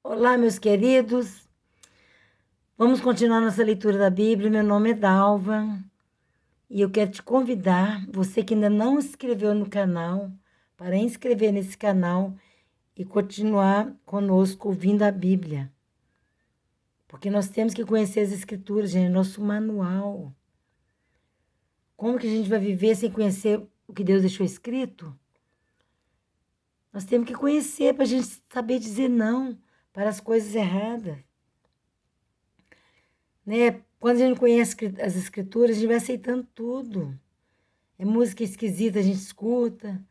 Olá, meus queridos. Vamos continuar nossa leitura da Bíblia. Meu nome é Dalva e eu quero te convidar, você que ainda não se inscreveu no canal, para inscrever nesse canal e continuar conosco ouvindo a Bíblia. Porque nós temos que conhecer as Escrituras, gente, nosso manual. Como que a gente vai viver sem conhecer o que Deus deixou escrito? Nós temos que conhecer para a gente saber dizer não para as coisas erradas. Né? Quando a gente conhece as escrituras, a gente vai aceitando tudo. É música esquisita, a gente escuta.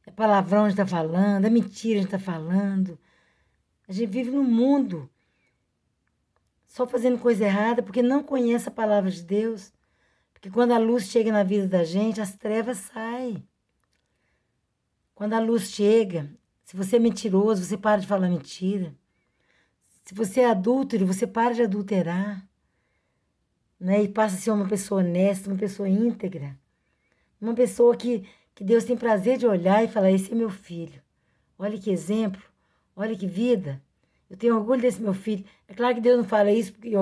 É palavrão a gente está falando, é mentira a gente está falando. A gente vive num mundo só fazendo coisa errada porque não conhece a palavra de Deus. Porque quando a luz chega na vida da gente, as trevas saem. Quando a luz chega, se você é mentiroso, você para de falar mentira. Se você é adúltero, você para de adulterar. Né? E passa a ser uma pessoa honesta, uma pessoa íntegra. Uma pessoa que Deus tem prazer de olhar e falar, esse é meu filho. Olha que exemplo, olha que vida. Eu tenho orgulho desse meu filho. É claro que Deus não fala isso porque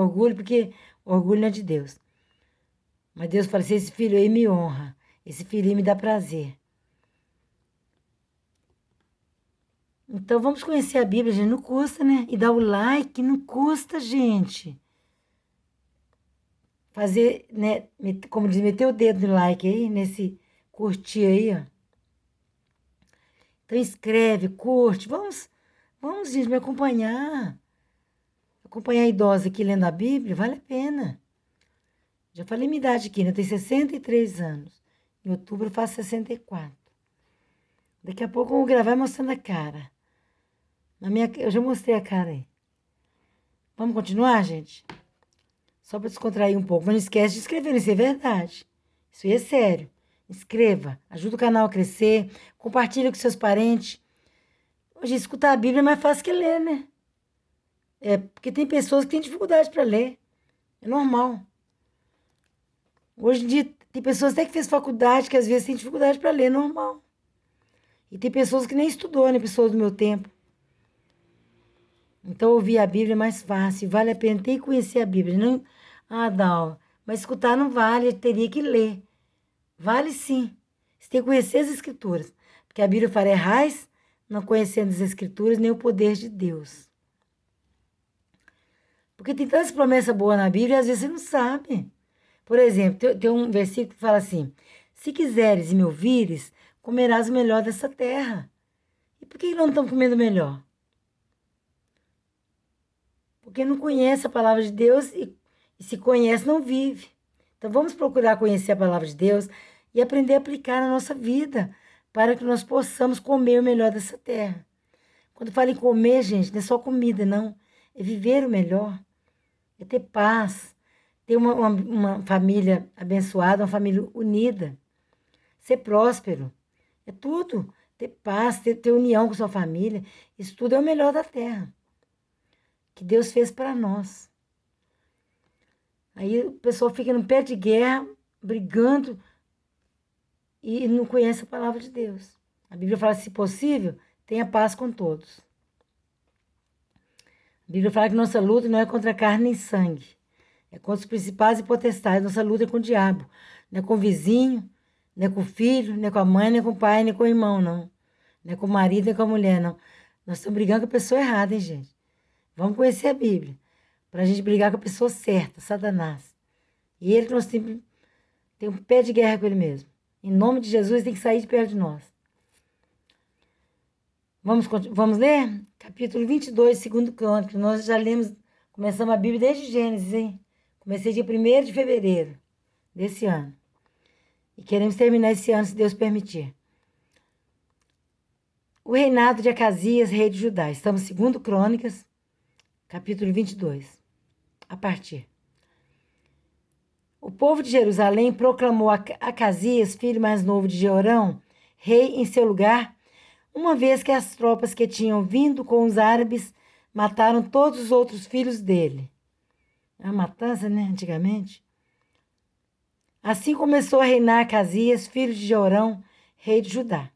orgulho não é de Deus. Mas Deus fala assim, esse filho aí me honra. Esse filho aí me dá prazer. Então vamos conhecer a Bíblia, gente. Não custa, né? E dar o like, não custa, gente. Fazer, né? Como diz, meter o dedo no like aí, nesse curtir aí, ó. Então escreve, curte, vamos, gente, me acompanhar. Acompanhar a idosa aqui lendo a Bíblia, vale a pena. Já falei minha idade aqui, né? Eu tenho 63 anos. Em outubro eu faço 64. Daqui a pouco eu vou gravar mostrando a cara. Eu já mostrei a cara aí. Vamos continuar, gente? Só para descontrair um pouco. Mas não esquece de inscrever, isso é verdade. Isso aí é sério. Inscreva, ajuda o canal a crescer, compartilha com seus parentes. Hoje, escutar a Bíblia é mais fácil que ler, né? É, porque tem pessoas que têm dificuldade para ler. É normal. Hoje em dia, tem pessoas até que fez faculdade que às vezes têm dificuldade para ler, é normal. E tem pessoas que nem estudou, né? Pessoas do meu tempo. Então, ouvir a Bíblia é mais fácil. Vale a pena ter que conhecer a Bíblia. Não, não, mas escutar não vale, eu teria que ler. Vale sim. Você tem que conhecer as Escrituras. Porque a Bíblia fala, errais não conhecendo as Escrituras nem o poder de Deus. Porque tem tantas promessas boas na Bíblia e às vezes você não sabe. Por exemplo, tem um versículo que fala assim: se quiseres e me ouvires, comerás o melhor dessa terra. E por que não estão comendo melhor? Porque não conhece a palavra de Deus e se conhece, não vive. Então vamos procurar conhecer a palavra de Deus e aprender a aplicar na nossa vida para que nós possamos comer o melhor dessa terra. Quando falo em comer, gente, não é só comida, não. É viver o melhor. É ter paz. Ter uma família abençoada, uma família unida. Ser próspero. É tudo. Ter paz, ter união com sua família. Isso tudo é o melhor da terra. Que Deus fez para nós. Aí o pessoal fica no pé de guerra, brigando, e não conhece a palavra de Deus. A Bíblia fala, se possível, tenha paz com todos. A Bíblia fala que nossa luta não é contra carne nem sangue. É contra os principais e potestades. Nossa luta é com o diabo. Não é com o vizinho, não é com o filho, não é com a mãe, não é com o pai, nem com o irmão, não. Não é com o marido, nem com a mulher, não. Nós estamos brigando com a pessoa errada, hein, gente? Vamos conhecer a Bíblia. Para a gente brigar com a pessoa certa, Satanás. E ele que nós temos tem um pé de guerra com ele mesmo. Em nome de Jesus, tem que sair de perto de nós. Vamos ler? Capítulo 22, 2 Crônicas. Nós já lemos, começamos a Bíblia desde Gênesis, hein? Comecei dia 1º de fevereiro desse ano. E queremos terminar esse ano, se Deus permitir. O reinado de Acasias, rei de Judá. Estamos em 2 Crônicas, capítulo 22. A partir. O povo de Jerusalém proclamou Acasias, filho mais novo de Jeorão, rei em seu lugar, uma vez que as tropas que tinham vindo com os árabes mataram todos os outros filhos dele. É uma matança, né, antigamente? Assim começou a reinar Acasias, filho de Jeorão, rei de Judá.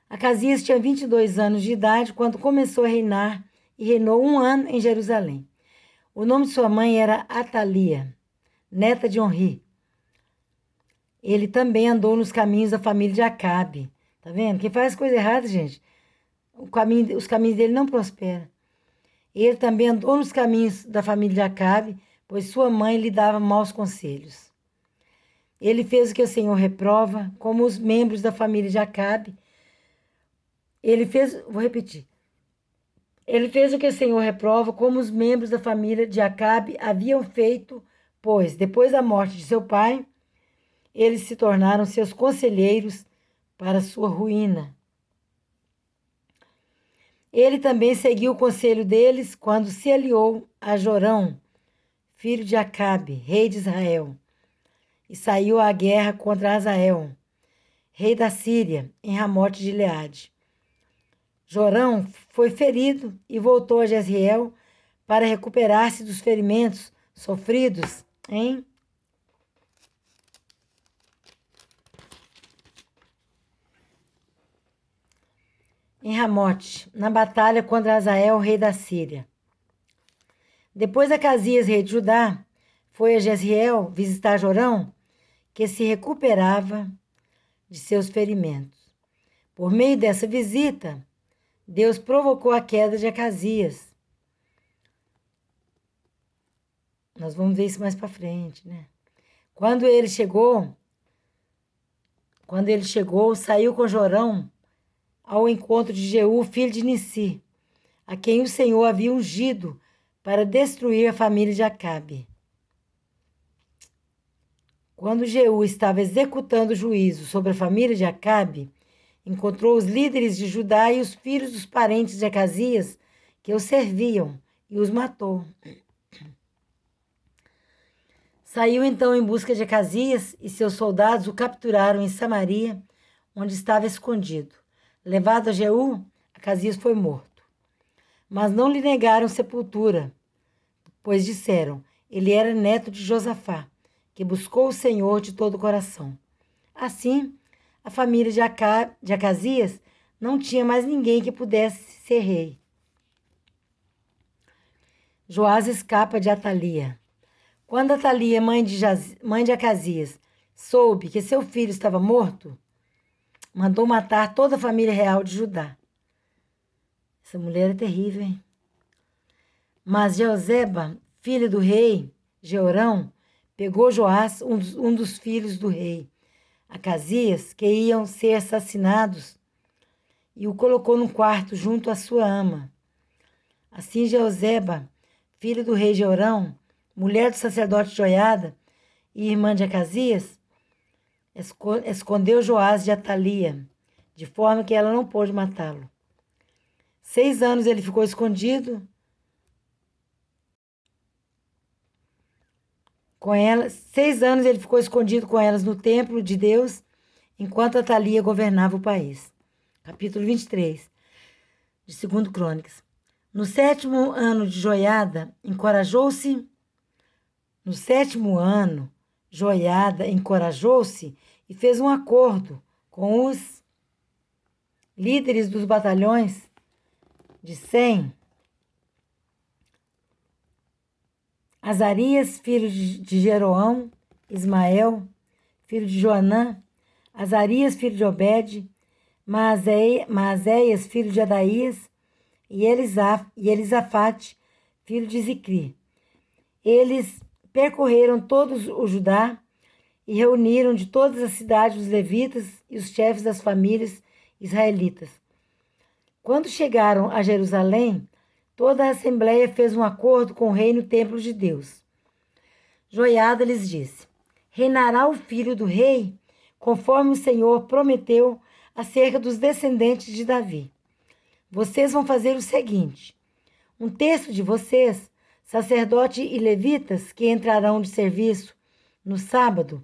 Acasias tinha 22 anos de idade quando começou a reinar e reinou 1 ano em Jerusalém. O nome de sua mãe era Atalia, neta de Onri. Ele também andou nos caminhos da família de Acabe. Tá vendo? Quem faz coisa errada, gente, os caminhos dele não prosperam. Ele também andou nos caminhos da família de Acabe, pois sua mãe lhe dava maus conselhos. Ele fez o que o Senhor reprova, como os membros da família de Acabe. Vou repetir. Ele fez o que o Senhor reprova, como os membros da família de Acabe haviam feito, pois, depois da morte de seu pai, eles se tornaram seus conselheiros para sua ruína. Ele também seguiu o conselho deles quando se aliou a Jorão, filho de Acabe, rei de Israel, e saiu à guerra contra Hazael, rei da Síria, em Ramote de Gileade. Jorão foi ferido e voltou a Jezreel para recuperar-se dos ferimentos sofridos em Ramote, na batalha contra Hazael, rei da Síria. Depois Acasias, rei de Judá, foi a Jezreel visitar Jorão, que se recuperava de seus ferimentos. Por meio dessa visita, Deus provocou a queda de Acasias. Nós vamos ver isso mais para frente, né? Quando ele chegou, saiu com Jorão ao encontro de Jeú, filho de Nissi, a quem o Senhor havia ungido para destruir a família de Acabe. Quando Jeú estava executando o juízo sobre a família de Acabe, encontrou os líderes de Judá e os filhos dos parentes de Acasias que o serviam e os matou. Saiu então em busca de Acasias e seus soldados o capturaram em Samaria, onde estava escondido. Levado a Jeú, Acasias foi morto. Mas não lhe negaram sepultura, pois disseram, ele era neto de Josafá, que buscou o Senhor de todo o coração. Assim, a família de Acasias não tinha mais ninguém que pudesse ser rei. Joás escapa de Atalia. Quando Atalia, mãe de Acasias, soube que seu filho estava morto, mandou matar toda a família real de Judá. Essa mulher é terrível, hein? Mas Jeozeba, filho do rei, Jeorão, pegou Joás, um dos filhos do rei, Acasias, que iam ser assassinados, e o colocou num quarto junto à sua ama. Assim Jeozeba, filho do rei Jeorão, mulher do sacerdote Joiada e irmã de Acasias, escondeu Joás de Atalia, de forma que ela não pôde matá-lo. 6 anos ele ficou escondido com elas. 6 anos ele ficou escondido com elas no templo de Deus, enquanto Atalia governava o país. Capítulo 23 de 2 Crônicas. No 7º ano de Joiada, encorajou-se e fez um acordo com os líderes dos batalhões de 100. Azarias, filho de Jeroão, Ismael, filho de Joanã, Azarias, filho de Obed, Maazéias, filho de Adaías, e Elisafate, filho de Zicri. Eles percorreram todo o Judá e reuniram de todas as cidades os levitas e os chefes das famílias israelitas. Quando chegaram a Jerusalém, toda a assembleia fez um acordo com o rei no templo de Deus. Joiada lhes disse: reinará o filho do rei, conforme o Senhor prometeu acerca dos descendentes de Davi. Vocês vão fazer o seguinte: um terço de vocês, sacerdote e levitas que entrarão de serviço no sábado,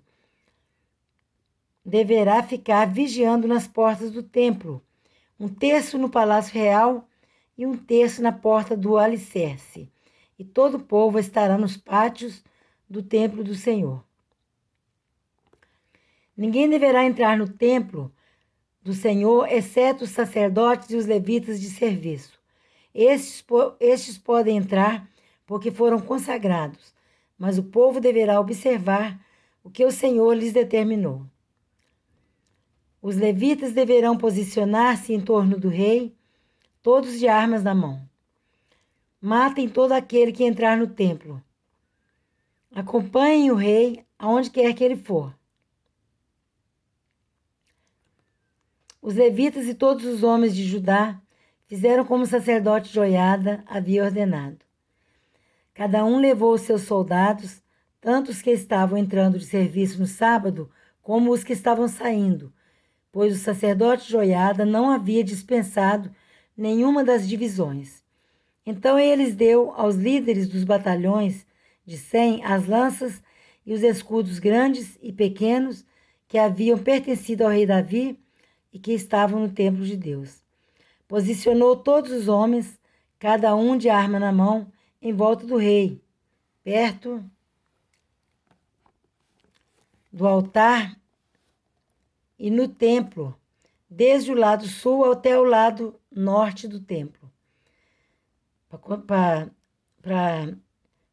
deverá ficar vigiando nas portas do templo, um terço no palácio real e um terço na porta do alicerce, e todo o povo estará nos pátios do templo do Senhor. Ninguém deverá entrar no templo do Senhor, exceto os sacerdotes e os levitas de serviço. Estes podem entrar porque foram consagrados, mas o povo deverá observar o que o Senhor lhes determinou. Os levitas deverão posicionar-se em torno do rei, todos de armas na mão. Matem todo aquele que entrar no templo. Acompanhem o rei aonde quer que ele for. Os levitas e todos os homens de Judá fizeram como o sacerdote Joiada havia ordenado. Cada um levou os seus soldados, tanto os que estavam entrando de serviço no sábado, como os que estavam saindo, pois o sacerdote Joiada não havia dispensado nenhuma das divisões. Então eles deu aos líderes dos batalhões de 100 as lanças e os escudos grandes e pequenos que haviam pertencido ao rei Davi e que estavam no templo de Deus. Posicionou todos os homens, cada um de arma na mão, em volta do rei, perto do altar e no templo, desde o lado sul até o lado norte do templo, para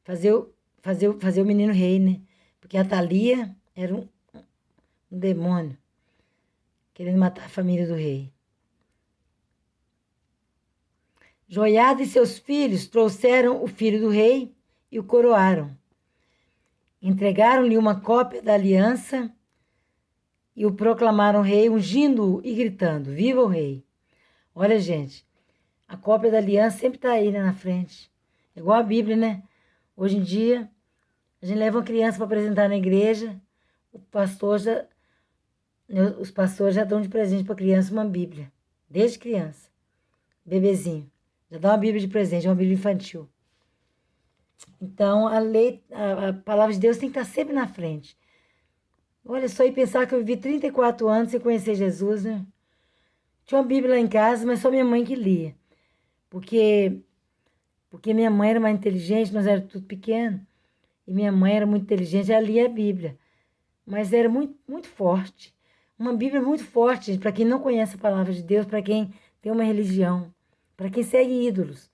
fazer o menino rei, né? Porque a Thalia era um demônio, querendo matar a família do rei. Joiada e seus filhos trouxeram o filho do rei e o coroaram. Entregaram-lhe uma cópia da aliança e o proclamaram rei, ungindo-o e gritando: Viva o rei! Olha, gente, a cópia da aliança sempre está aí, né, na frente. É igual a Bíblia, né? Hoje em dia, a gente leva uma criança para apresentar na igreja, os pastores já dão de presente para a criança uma Bíblia, desde criança, bebezinho. Já dá uma Bíblia de presente, uma Bíblia infantil. Então, a palavra de Deus tem que estar sempre na frente. Olha só, e pensar que eu vivi 34 anos sem conhecer Jesus, né? Tinha uma Bíblia lá em casa, mas só minha mãe que lia. Porque minha mãe era mais inteligente, nós éramos tudo pequeno. E minha mãe era muito inteligente, ela lia a Bíblia. Mas era muito, muito forte. Uma Bíblia muito forte, para quem não conhece a palavra de Deus, para quem tem uma religião, para quem segue ídolos.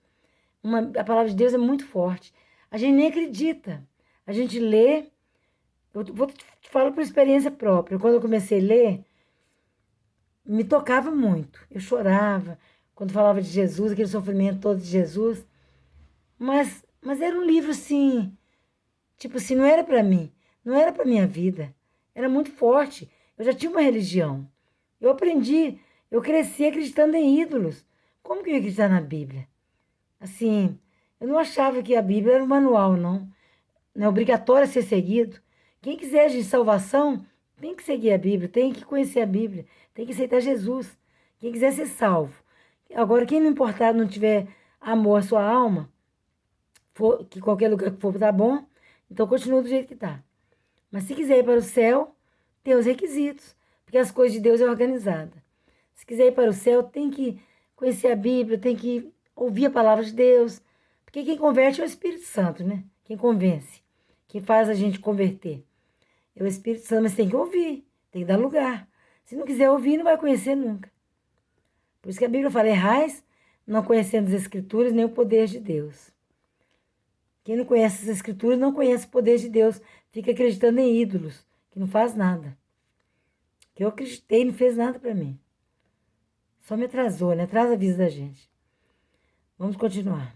A palavra de Deus é muito forte. A gente nem acredita. A gente lê. Eu te falo por experiência própria. Quando eu comecei a ler, me tocava muito. Eu chorava quando falava de Jesus, aquele sofrimento todo de Jesus. Mas era um livro assim, tipo assim, não era para mim. Não era para minha vida. Era muito forte. Eu já tinha uma religião. Eu aprendi. Eu cresci acreditando em ídolos. Como que eu ia acreditar na Bíblia? Assim, eu não achava que a Bíblia era um manual, não. Não é obrigatório ser seguido. Quem quiser de salvação, tem que seguir a Bíblia, tem que conhecer a Bíblia, tem que aceitar Jesus. Quem quiser ser salvo. Agora, quem não importar, não tiver amor à sua alma, que qualquer lugar que for tá bom, então continua do jeito que tá. Mas se quiser ir para o céu, tem os requisitos, porque as coisas de Deus é organizada. Se quiser ir para o céu, tem que conhecer a Bíblia, tem que ouvir a palavra de Deus, porque quem converte é o Espírito Santo, né? Quem convence, quem faz a gente converter. É o Espírito Santo, mas tem que ouvir, tem que dar lugar. Se não quiser ouvir, não vai conhecer nunca. Por isso que a Bíblia fala, errais, não conhecendo as Escrituras, nem o poder de Deus. Quem não conhece as Escrituras não conhece o poder de Deus, fica acreditando em ídolos, que não faz nada. Que eu acreditei, não fez nada para mim. Só me atrasou, né? Atrasa a vida da gente. Vamos continuar.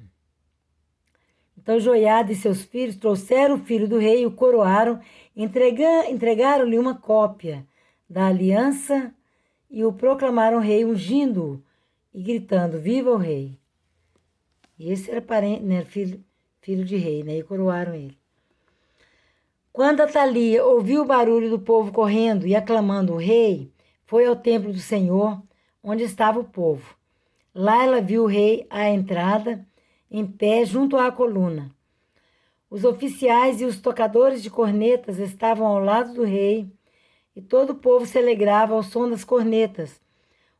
Então Joiada e seus filhos trouxeram o filho do rei e o coroaram, entregaram-lhe uma cópia da aliança e o proclamaram rei, ungindo-o e gritando, viva o rei. E esse era parente, né, filho de rei, né? E coroaram ele. Quando Atalia ouviu o barulho do povo correndo e aclamando o rei, foi ao templo do Senhor, onde estava o povo. Lá ela viu o rei à entrada, em pé junto à coluna. Os oficiais e os tocadores de cornetas estavam ao lado do rei, e todo o povo se alegrava ao som das cornetas.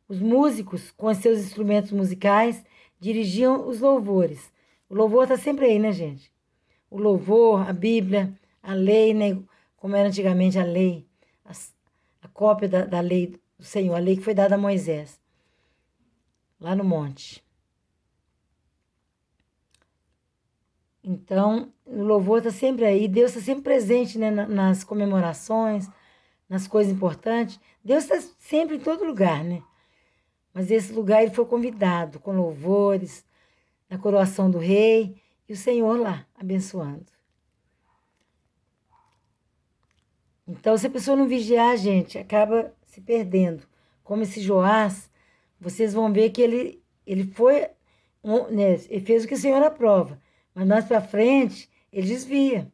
Os músicos, com seus instrumentos musicais, dirigiam os louvores. O louvor está sempre aí, né, gente? O louvor, a Bíblia, a lei, né? Como era antigamente a lei, a cópia da lei do Senhor, a lei que foi dada a Moisés, lá no monte. Então, o louvor está sempre aí, Deus está sempre presente, né, nas comemorações, nas coisas importantes. Deus está sempre em todo lugar, né? Mas esse lugar ele foi convidado com louvores, na coroação do rei, e o Senhor lá, abençoando. Então, se a pessoa não vigiar, gente, acaba se perdendo. Como esse Joás, vocês vão ver que ele foi, né, ele fez o que o Senhor aprova, mas mais para frente, ele desvia,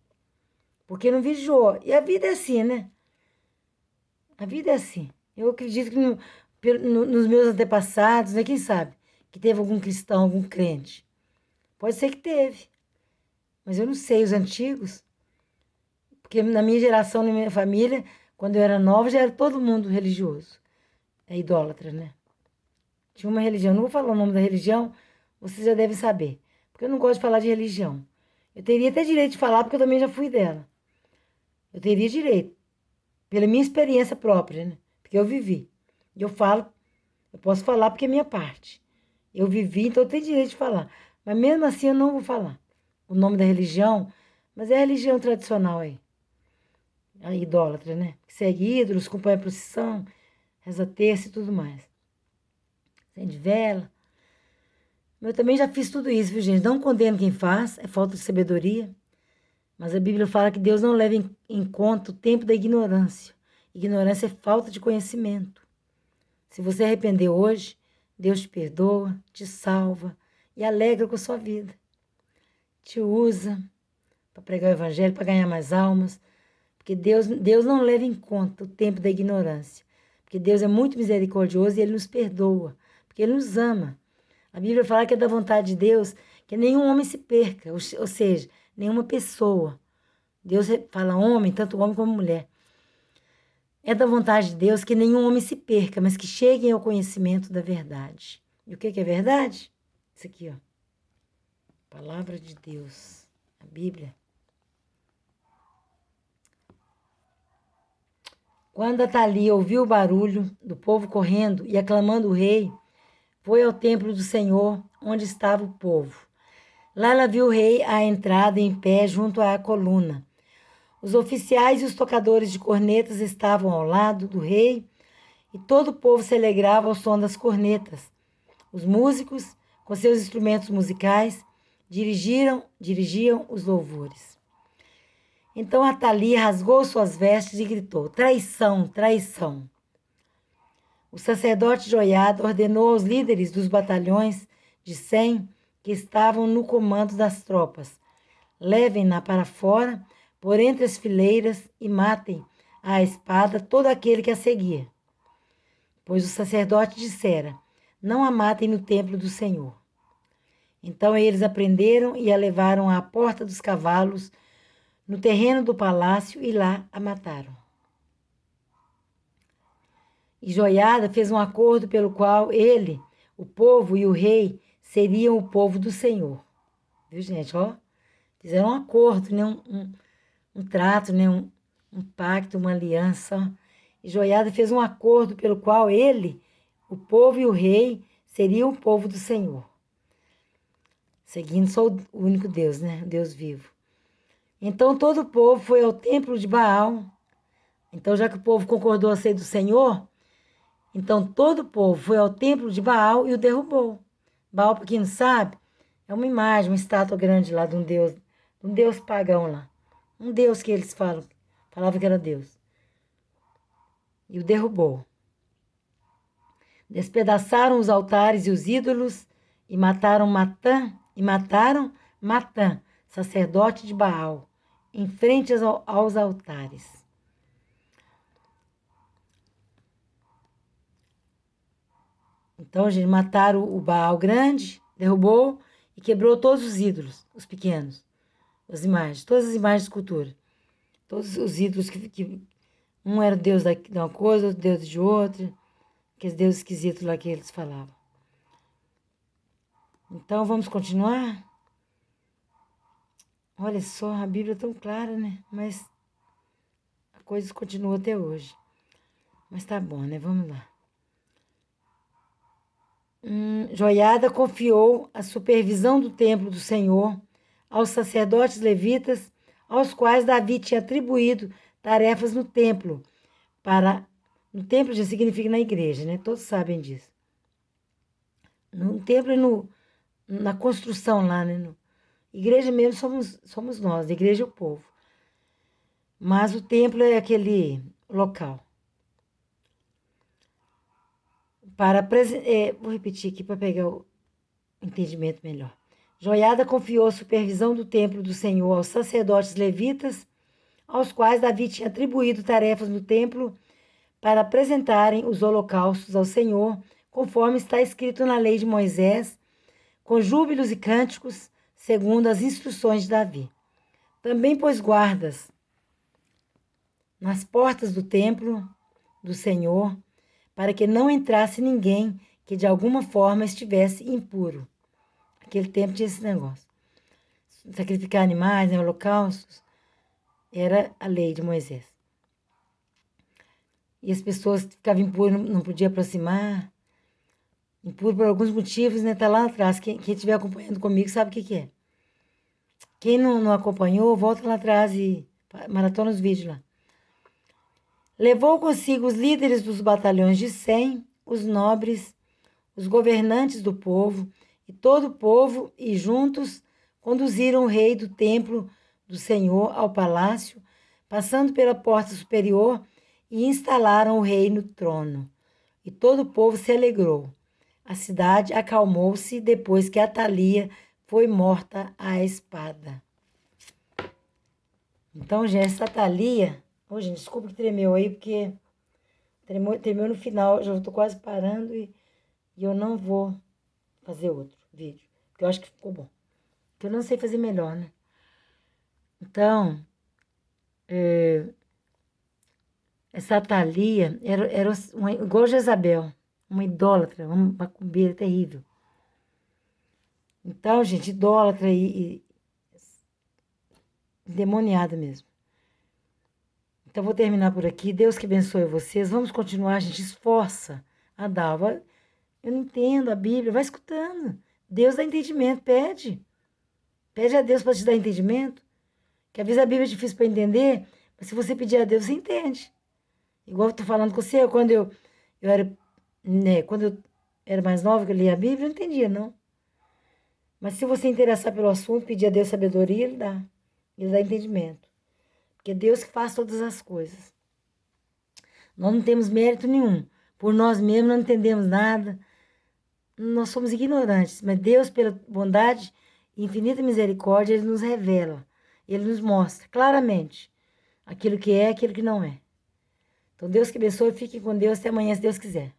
porque não vigiou. E a vida é assim, né? A vida é assim. Eu acredito que nos meus antepassados, né, quem sabe, que teve algum cristão, algum crente. Pode ser que teve, mas eu não sei, os antigos, porque na minha geração, na minha família, quando eu era nova, já era todo mundo religioso. É idólatra, né? Tinha uma religião, não vou falar o nome da religião, vocês já devem saber, porque eu não gosto de falar de religião. Eu teria até direito de falar, porque eu também já fui dela. Eu teria direito, pela minha experiência própria, né? Porque eu vivi. E eu falo, eu posso falar porque é minha parte. Eu vivi, então eu tenho direito de falar. Mas mesmo assim eu não vou falar o nome da religião, mas é a religião tradicional aí. A idólatra, né? Que segue ídolos, acompanha a procissão, reza terça e tudo mais. Acende vela. Eu também já fiz tudo isso, viu, gente? Não condeno quem faz, é falta de sabedoria. Mas a Bíblia fala que Deus não leva em conta o tempo da ignorância. Ignorância é falta de conhecimento. Se você arrepender hoje, Deus te perdoa, te salva e alegra com a sua vida. Te usa para pregar o evangelho, para ganhar mais almas. Porque Deus não leva em conta o tempo da ignorância. Porque Deus é muito misericordioso e Ele nos perdoa. Porque Ele nos ama. A Bíblia fala que é da vontade de Deus que nenhum homem se perca. Ou seja, nenhuma pessoa. Deus fala homem, tanto homem como mulher. É da vontade de Deus que nenhum homem se perca, mas que cheguem ao conhecimento da verdade. E o que é verdade? Isso aqui, ó. Palavra de Deus. A Bíblia. Quando Atalia ouviu o barulho do povo correndo e aclamando o rei, foi ao templo do Senhor, onde estava o povo. Lá ela viu o rei à entrada em pé junto à coluna. Os oficiais e os tocadores de cornetas estavam ao lado do rei e todo o povo se alegrava ao som das cornetas. Os músicos, com seus instrumentos musicais, dirigiam os louvores. Então Atalia rasgou suas vestes e gritou: traição, traição. O sacerdote Joiada ordenou aos líderes dos batalhões de 100 que estavam no comando das tropas: levem-na para fora, por entre as fileiras, e matem à espada todo aquele que a seguir. Pois o sacerdote dissera: não a matem no templo do Senhor. Então eles a prenderam e a levaram à porta dos cavalos, no terreno do palácio, e lá a mataram. E Joiada fez um acordo pelo qual ele, o povo e o rei seriam o povo do Senhor. Viu, gente? Ó, fizeram um acordo, né? Um trato, né? Um pacto, uma aliança. Ó. E Joiada fez um acordo pelo qual ele, o povo e o rei seriam o povo do Senhor. Seguindo só o único Deus, né? Deus vivo. Então todo o povo foi ao templo de Baal. Então, já que o povo concordou a ser do Senhor, então todo o povo foi ao templo de Baal e o derrubou. Baal, para quem não sabe, é uma imagem, uma estátua grande lá de um deus pagão lá. Um deus que eles falavam que era Deus. E o derrubou. Despedaçaram os altares e os ídolos e mataram Matã, sacerdote de Baal, em frente aos altares. Então, gente, mataram o Baal grande, derrubou e quebrou todos os ídolos, os pequenos, as imagens, todas as imagens de escultura. Todos os ídolos que um era Deus de uma coisa, outro Deus de outra, aqueles deuses esquisitos lá que eles falavam. Então, vamos continuar? Olha só, a Bíblia é tão clara, né? Mas a coisa continua até hoje. Mas tá bom, né? Vamos lá. Joiada confiou a supervisão do templo do Senhor aos sacerdotes levitas, aos quais Davi tinha atribuído tarefas no templo. No templo já significa na igreja, né? Todos sabem disso. No templo e na construção lá, né? Igreja mesmo somos nós, a igreja é o povo. Mas o templo é aquele local. Vou repetir aqui para pegar o entendimento melhor. Joiada confiou a supervisão do templo do Senhor aos sacerdotes levitas, aos quais Davi tinha atribuído tarefas no templo para apresentarem os holocaustos ao Senhor, conforme está escrito na lei de Moisés, com júbilos e cânticos, segundo as instruções de Davi. Também pôs guardas nas portas do templo do Senhor, para que não entrasse ninguém que de alguma forma estivesse impuro. Naquele tempo tinha esse negócio. Sacrificar animais, né, holocaustos, era a lei de Moisés. E as pessoas que ficavam impuras não podiam aproximar. Impuro por alguns motivos, né? Tá lá atrás. Quem estiver acompanhando comigo sabe o que é. Quem não acompanhou, volta lá atrás e maratona os vídeos lá. Levou consigo os líderes dos batalhões de 100, os nobres, os governantes do povo e todo o povo, e juntos conduziram o rei do templo do Senhor ao palácio, passando pela porta superior, e instalaram o rei no trono. E todo o povo se alegrou. A cidade acalmou-se depois que Atalia foi morta à espada. Então, gente, essa Atalia... Ô, gente, desculpa que tremeu aí, porque tremeu no final. Já estou quase parando e eu não vou fazer outro vídeo, porque eu acho que ficou bom. Porque eu não sei fazer melhor, né? Então, essa Atalia era igual Jezabel, uma idólatra, uma macumbeira terrível. Então, gente, idólatra e endemoniada mesmo. Então, vou terminar por aqui. Deus que abençoe vocês. Vamos continuar, gente. Esforça. A Dalva, eu não entendo a Bíblia. Vai escutando. Deus dá entendimento. Pede. Pede a Deus para te dar entendimento. Que às vezes a Bíblia é difícil para entender, mas se você pedir a Deus, você entende. Igual eu estou falando com você, quando eu era, né, quando eu era mais nova, que eu lia a Bíblia, eu não entendia, não. Mas se você interessar pelo assunto, pedir a Deus sabedoria, Ele dá. Ele dá entendimento. Porque é Deus que faz todas as coisas. Nós não temos mérito nenhum. Por nós mesmos não entendemos nada. Nós somos ignorantes. Mas Deus, pela bondade e infinita misericórdia, Ele nos revela. Ele nos mostra claramente aquilo que é e aquilo que não é. Então, Deus que abençoe. Fiquem com Deus. Até amanhã, se Deus quiser.